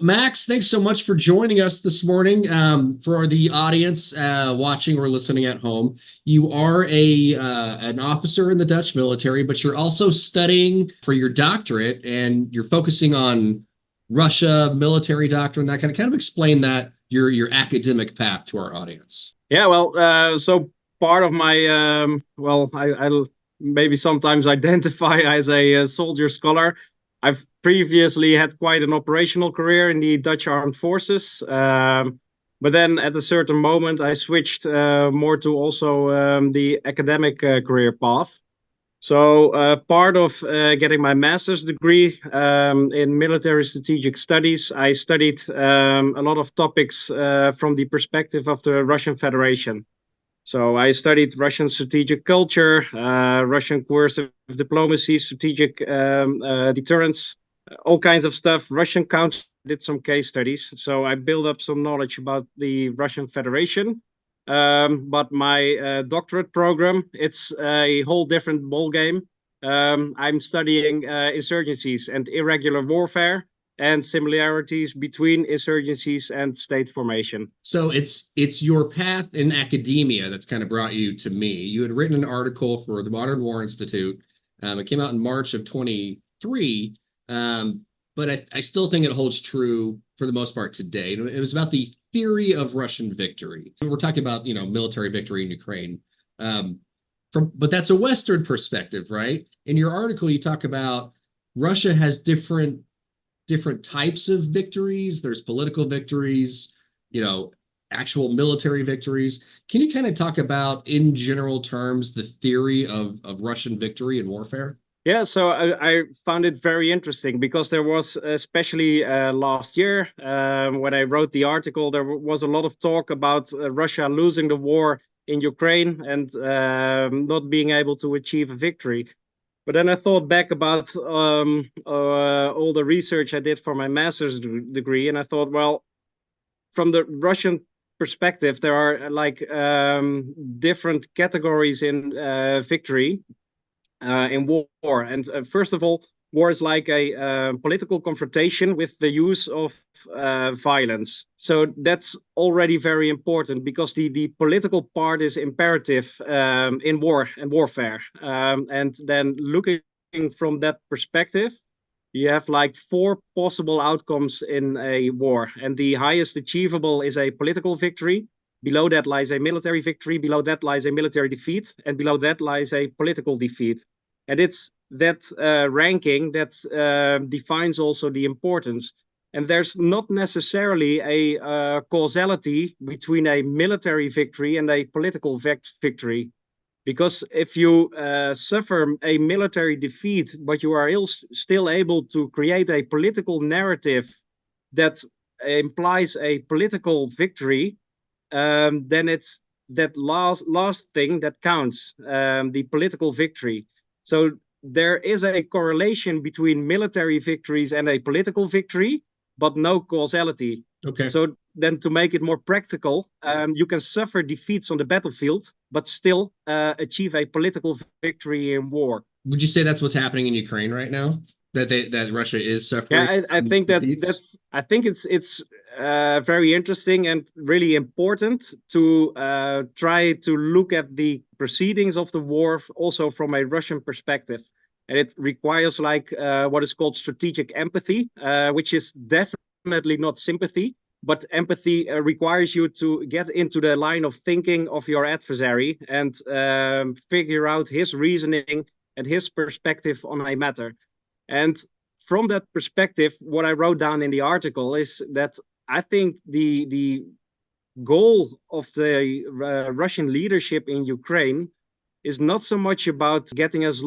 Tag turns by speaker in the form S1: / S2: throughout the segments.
S1: Max, thanks so much for joining us this morning. For the audience watching or listening at home, you are a an officer in the Dutch military, but you're also studying for your doctorate, and you're focusing on Russia military doctrine. That kind of explain that your academic path to our audience.
S2: Yeah, so part of my I'll maybe sometimes identify as a soldier scholar. I've previously had quite an operational career in the Dutch Armed Forces, but then at a certain moment I switched more to also the academic career path. So part of getting my master's degree in military strategic studies, I studied a lot of topics from the perspective of the Russian Federation. So I studied Russian strategic culture, Russian coercive diplomacy, strategic deterrence, all kinds of stuff. Russian counter did some case studies. So I built up some knowledge about the Russian Federation. But my doctorate program, it's a whole different ball game. I'm studying insurgencies and irregular warfare and similarities between insurgencies and state formation.
S1: So it's your path in academia that's kind of brought you to me. You had written an article for the Modern War Institute. It came out in March of 23, but I still think it holds true for the most part today. It was about the theory of Russian victory. We're talking about military victory in Ukraine, but that's a Western perspective, right? In your article, you talk about Russia has different types of victories. There's political victories, you know, actual military victories. Can you kind of talk about, in general terms, the theory of Russian victory in warfare?
S2: Yeah, so I found it very interesting because there was, especially last year, when I wrote the article, there was a lot of talk about Russia losing the war in Ukraine and not being able to achieve a victory. But then I thought back about all the research I did for my master's degree, and I thought, well, from the Russian perspective, there are like different categories in victory in war. And first of all, war is like a political confrontation with the use of violence. So that's already very important because the political part is imperative in war and warfare. And then looking from that perspective, you have like four possible outcomes in a war. And the highest achievable is a political victory. Below that lies a military victory. Below that lies a military defeat. And below that lies a political defeat. And it's that ranking that defines also the importance. And there's not necessarily a causality between a military victory and a political victory. Because if you suffer a military defeat, but you are still able to create a political narrative that implies a political victory, then it's that last thing that counts, the political victory. So there is a correlation between military victories and a political victory, but no causality.
S1: Okay.
S2: So then to make it more practical, you can suffer defeats on the battlefield, but still achieve a political victory in war.
S1: Would you say that's what's happening in Ukraine right now? That Russia is suffering
S2: Yeah, I
S1: some
S2: think
S1: defeats?
S2: it's very interesting and really important to try to look at the proceedings of the war also from a Russian perspective. And it requires like what is called strategic empathy, which is definitely not sympathy, but empathy requires you to get into the line of thinking of your adversary and figure out his reasoning and his perspective on a matter. And from that perspective, what I wrote down in the article is that I think the goal of the Russian leadership in Ukraine is not so much about getting as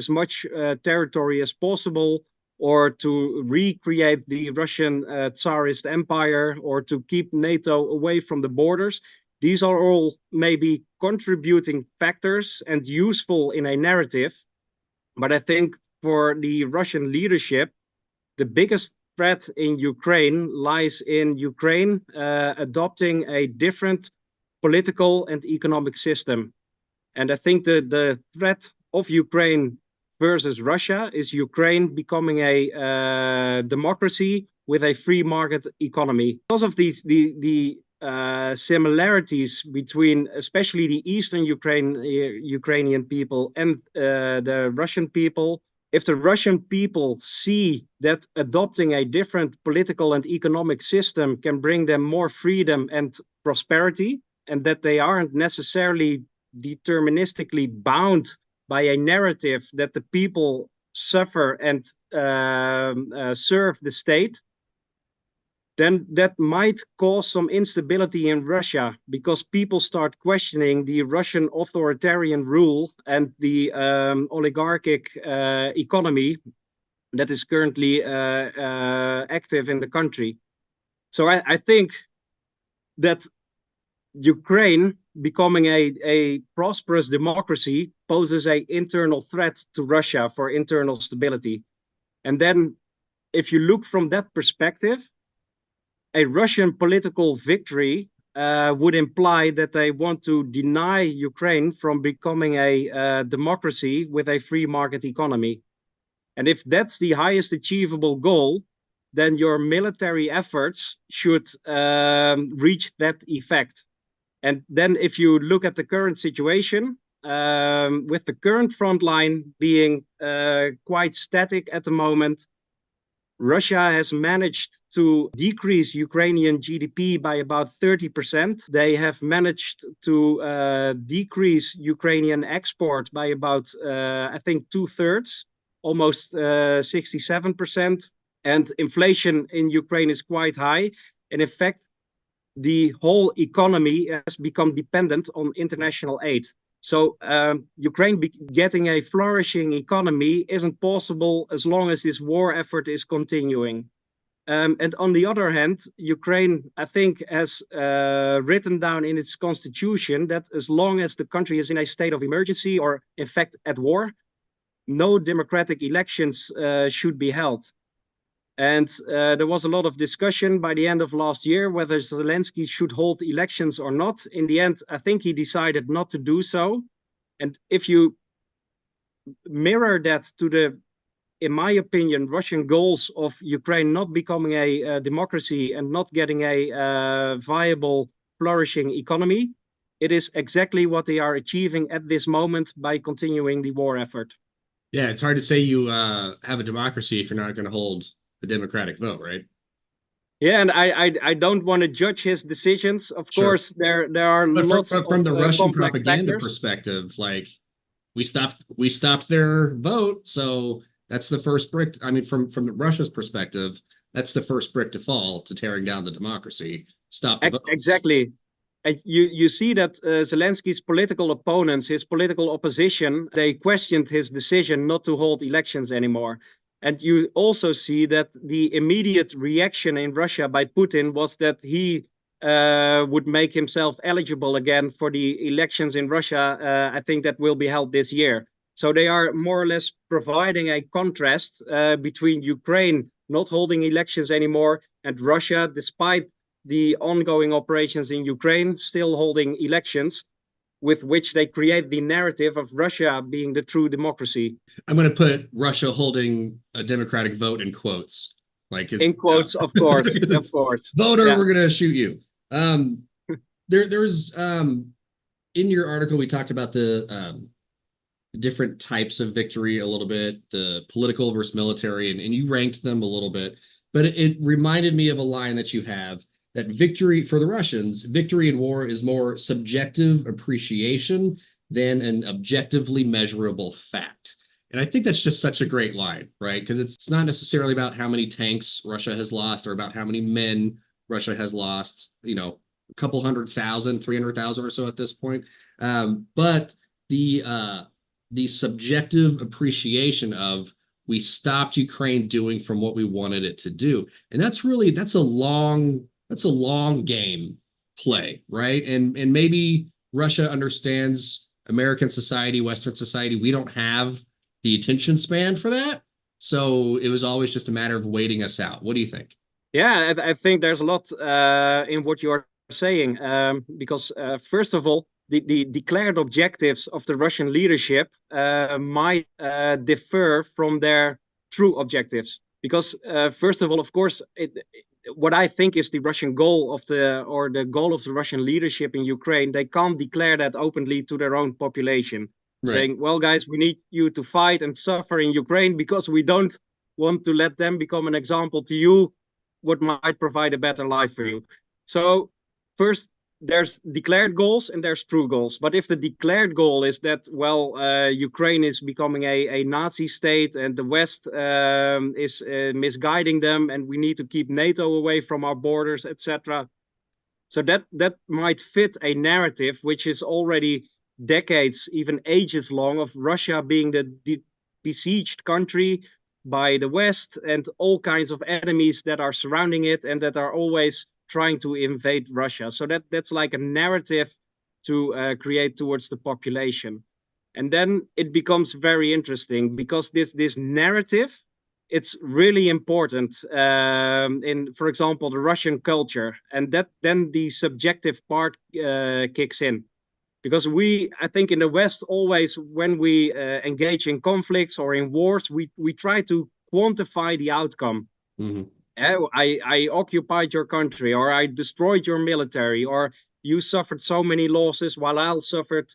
S2: much territory as possible, or to recreate the Russian Tsarist Empire, or to keep NATO away from the borders. These are all maybe contributing factors and useful in a narrative. But I think for the Russian leadership, the biggest threat in Ukraine lies in Ukraine adopting a different political and economic system. And I think the threat of Ukraine versus Russia is Ukraine becoming a democracy with a free market economy. Because of the similarities between especially the Eastern Ukrainian people and the Russian people, if the Russian people see that adopting a different political and economic system can bring them more freedom and prosperity, and that they aren't necessarily deterministically bound by a narrative that the people suffer and serve the state, then that might cause some instability in Russia, because people start questioning the Russian authoritarian rule and the oligarchic economy that is currently active in the country. So I think that Ukraine becoming a prosperous democracy poses an internal threat to Russia for internal stability. And then if you look from that perspective, a Russian political victory would imply that they want to deny Ukraine from becoming a democracy with a free market economy. And if that's the highest achievable goal, then your military efforts should reach that effect. And then if you look at the current situation, with the current front line being quite static at the moment, Russia has managed to decrease Ukrainian GDP by about 30%. They have managed to decrease Ukrainian export by about, I think, 2/3, almost 67%. And inflation in Ukraine is quite high. And in fact, the whole economy has become dependent on international aid. So Ukraine getting a flourishing economy isn't possible as long as this war effort is continuing. And on the other hand, Ukraine, I think, has written down in its constitution that as long as the country is in a state of emergency or, in fact, at war, no democratic elections should be held. And there was a lot of discussion by the end of last year whether Zelensky should hold elections or not. In the end, I think he decided not to do so. And if you mirror that to the, in my opinion, Russian goals of Ukraine not becoming a democracy and not getting a viable, flourishing economy, it is exactly what they are achieving at this moment by continuing the war effort.
S1: Yeah, it's hard to say you have a democracy if you're not going to hold a democratic vote, right?
S2: Yeah, and I don't want to judge his decisions. Of course, there are
S1: but
S2: lots
S1: from
S2: of
S1: the Russian
S2: complex
S1: propaganda
S2: factors.
S1: perspective, like we stopped their vote, so that's the first brick. I mean, from Russia's perspective, that's the first brick to fall to tearing down the democracy. Stop the vote.
S2: Exactly. And you see that Zelensky's political opponents, his political opposition, they questioned his decision not to hold elections anymore. And you also see that the immediate reaction in Russia by Putin was that he would make himself eligible again for the elections in Russia, I think that will be held this year. So they are more or less providing a contrast between Ukraine not holding elections anymore and Russia, despite the ongoing operations in Ukraine, still holding elections, with which they create the narrative of Russia being the true democracy.
S1: I'm going to put Russia holding a democratic vote in quotes. Like
S2: in quotes, of course, of course.
S1: Voter, yeah. We're going to shoot you. There's in your article, we talked about the different types of victory a little bit, the political versus military, and you ranked them a little bit. But it reminded me of a line that you have, that victory for the Russians, victory in war is more subjective appreciation than an objectively measurable fact. And I think that's just such a great line, right? Because it's not necessarily about how many tanks Russia has lost or about how many men Russia has lost, you know, a couple 100,000, 300,000 or so at this point. But the subjective appreciation of we stopped Ukraine doing from what we wanted it to do. And that's a long game play, right? And maybe Russia understands American society, Western society. We don't have the attention span for that. So it was always just a matter of waiting us out. What do you think?
S2: Yeah, I think there's a lot in what you're saying, because first of all, the declared objectives of the Russian leadership might differ from their true objectives. Because first of all, of course, what I think is the Russian goal of the goal of the Russian leadership in Ukraine, they can't declare that openly to their own population,
S1: Right.
S2: saying, well, guys, we need you to fight and suffer in Ukraine because we don't want to let them become an example to you, what might provide a better life for you. So first, there's declared goals and there's true goals. But if the declared goal is that, well, Ukraine is becoming a Nazi state and the West is misguiding them and we need to keep NATO away from our borders, etc. So that might fit a narrative which is already decades, even ages long, of Russia being the besieged country by the West and all kinds of enemies that are surrounding it and that are always trying to invade Russia. So that's like a narrative to create towards the population. And then it becomes very interesting because this narrative, it's really important in, for example, the Russian culture, and that then the subjective part kicks in. Because I think in the West, always when we engage in conflicts or in wars, we try to quantify the outcome.
S1: Mm-hmm.
S2: I occupied your country, or I destroyed your military, or you suffered so many losses while I suffered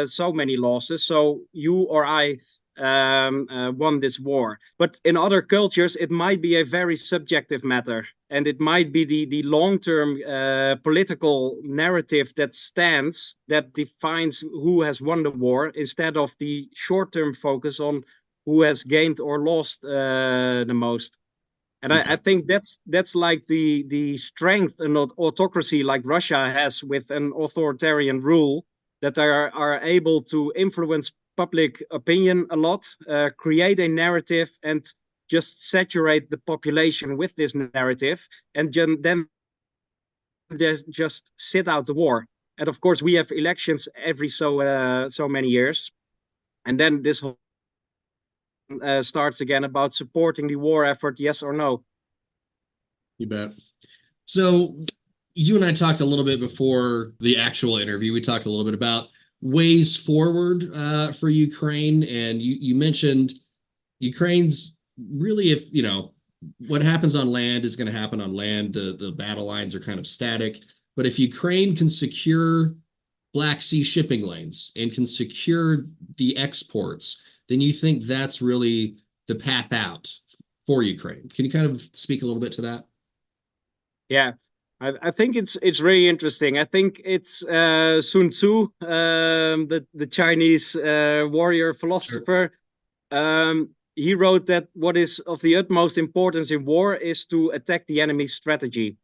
S2: so many losses. So you or I won this war. But in other cultures, it might be a very subjective matter. And it might be the long-term political narrative that stands, that defines who has won the war, instead of the short-term focus on who has gained or lost the most. And I think that's like the strength an autocracy like Russia has with an authoritarian rule, that they are able to influence public opinion a lot, create a narrative, and just saturate the population with this narrative, and then just sit out the war. And of course, we have elections every so many years, and then this whole starts again about supporting the war effort, yes or no.
S1: You bet. So you and I talked a little bit before the actual interview. We talked a little bit about ways forward for Ukraine, and you mentioned Ukraine's really, if you know, what happens on land is going to happen on land. The battle lines are kind of static, but if Ukraine can secure Black Sea shipping lanes and can secure the exports, then you think that's really the path out for Ukraine. Can you kind of speak a little bit to that?
S2: Yeah, I think it's really interesting. I think it's Sun Tzu, the Chinese warrior philosopher. Sure. He wrote that what is of the utmost importance in war is to attack the enemy's strategy.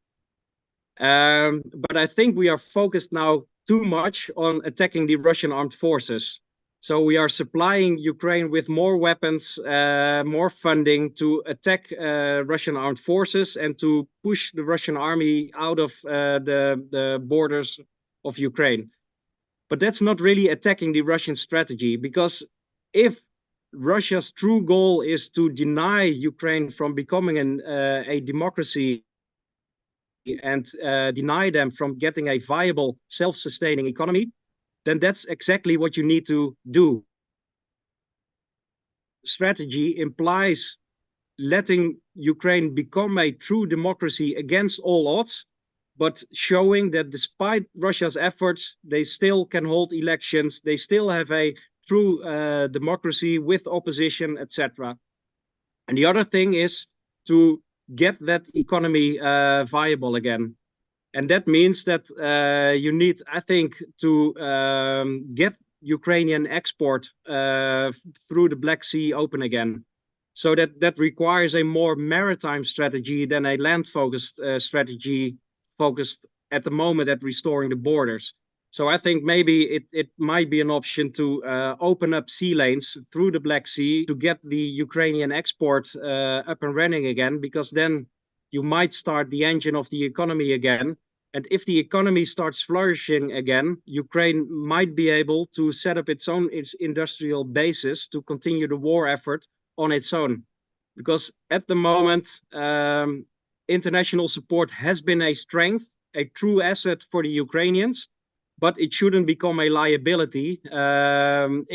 S2: But I think we are focused now too much on attacking the Russian armed forces. So we are supplying Ukraine with more weapons, more funding to attack Russian armed forces and to push the Russian army out of the borders of Ukraine. But that's not really attacking the Russian strategy, because if Russia's true goal is to deny Ukraine from becoming a democracy and deny them from getting a viable, self-sustaining economy, then that's exactly what you need to do. Strategy implies letting Ukraine become a true democracy against all odds, but showing that despite Russia's efforts, they still can hold elections, they still have a true democracy with opposition, etc. And the other thing is to get that economy viable again. And that means that you need, I think, to get Ukrainian export through the Black Sea open again. So that requires a more maritime strategy than a land-focused strategy focused at the moment at restoring the borders. So I think maybe it might be an option to open up sea lanes through the Black Sea to get the Ukrainian export up and running again, because then you might start the engine of the economy again. And if the economy starts flourishing again, Ukraine might be able to set up its industrial basis to continue the war effort on its own. Because at the moment, international support has been a strength, a true asset for the Ukrainians, but it shouldn't become a liability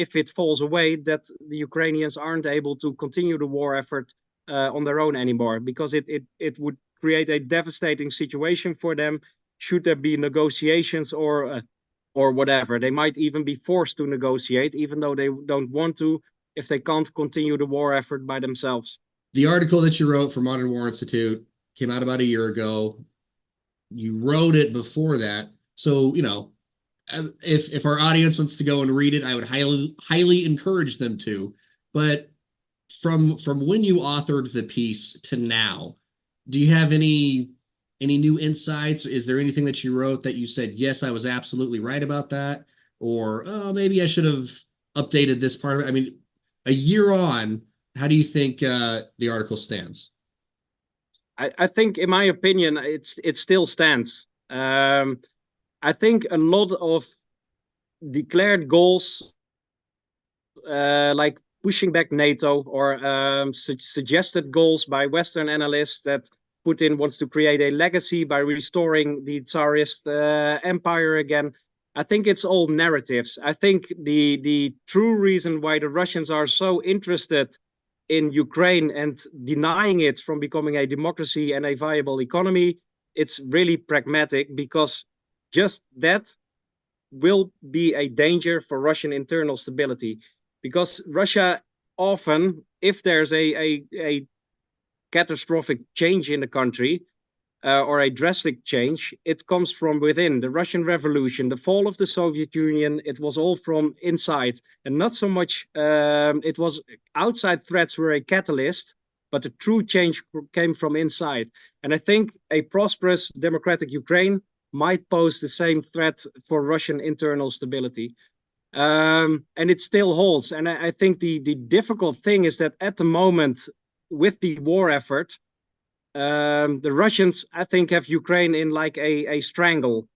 S2: if it falls away, that the Ukrainians aren't able to continue the war effort on their own anymore, because it would create a devastating situation for them should there be negotiations or whatever. They might even be forced to negotiate, even though they don't want to, if they can't continue the war effort by themselves.
S1: The article that you wrote for Modern War Institute came out about a year ago. You wrote it before that. So, if our audience wants to go and read it, I would highly encourage them to. But from when you authored the piece to now, do you have any new insights? Is there anything that you wrote that you said, yes, I was absolutely right about that, or oh, maybe I should have updated this part of it? I mean, a year on, how do you think the article stands?
S2: I think, in my opinion, it still stands. I think a lot of declared goals, like pushing back NATO, or suggested goals by Western analysts that Putin wants to create a legacy by restoring the Tsarist empire again. I think it's all narratives. I think the true reason why the Russians are so interested in Ukraine and denying it from becoming a democracy and a viable economy, it's really pragmatic, because just that will be a danger for Russian internal stability. Because Russia often, if there's a catastrophic change in the country, or a drastic change, it comes from within. The Russian Revolution, the fall of the Soviet Union, it was all from inside, and not so much, it was outside threats were a catalyst, but the true change came from inside. And I think a prosperous democratic Ukraine might pose the same threat for Russian internal stability. And it still holds. And I think the difficult thing is that at the moment, with the war effort, the Russians, I think, have Ukraine in like a strangle.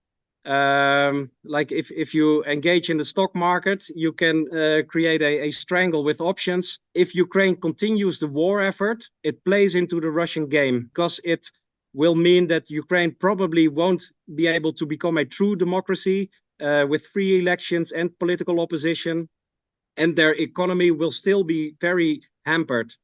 S2: Like if you engage in the stock market, you can create a strangle with options. If Ukraine continues the war effort, it plays into the Russian game, because it will mean that Ukraine probably won't be able to become a true democracy with free elections and political opposition, and their economy will still be very hampered.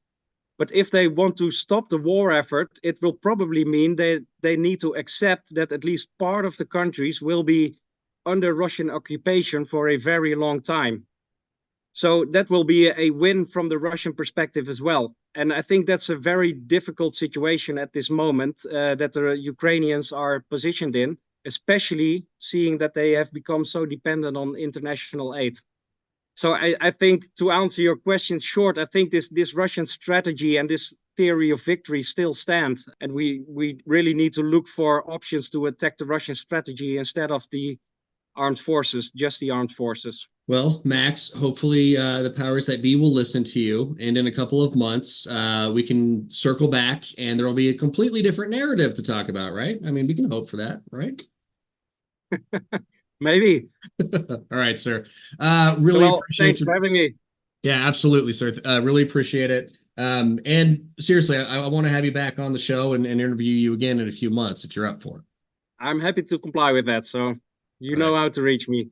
S2: But if they want to stop the war effort, it will probably mean that they need to accept that at least part of the countries will be under Russian occupation for a very long time. So that will be a win from the Russian perspective as well. And I think that's a very difficult situation at this moment that the Ukrainians are positioned in, especially seeing that they have become so dependent on international aid. So I think, to answer your question short, I think this Russian strategy and this theory of victory still stand, and we really need to look for options to attack the Russian strategy instead of the armed forces, just the armed forces.
S1: Well, Max, hopefully the powers that be will listen to you, and in a couple of months we can circle back, and there will be a completely different narrative to talk about, right? I mean, we can hope for that, right?
S2: Maybe.
S1: All right, sir. Really appreciate
S2: thanks for having me.
S1: Yeah, absolutely, sir. Really appreciate it. And seriously, I want to have you back on the show and interview you again in a few months if you're up for it.
S2: I'm happy to comply with that. So you know how to reach me.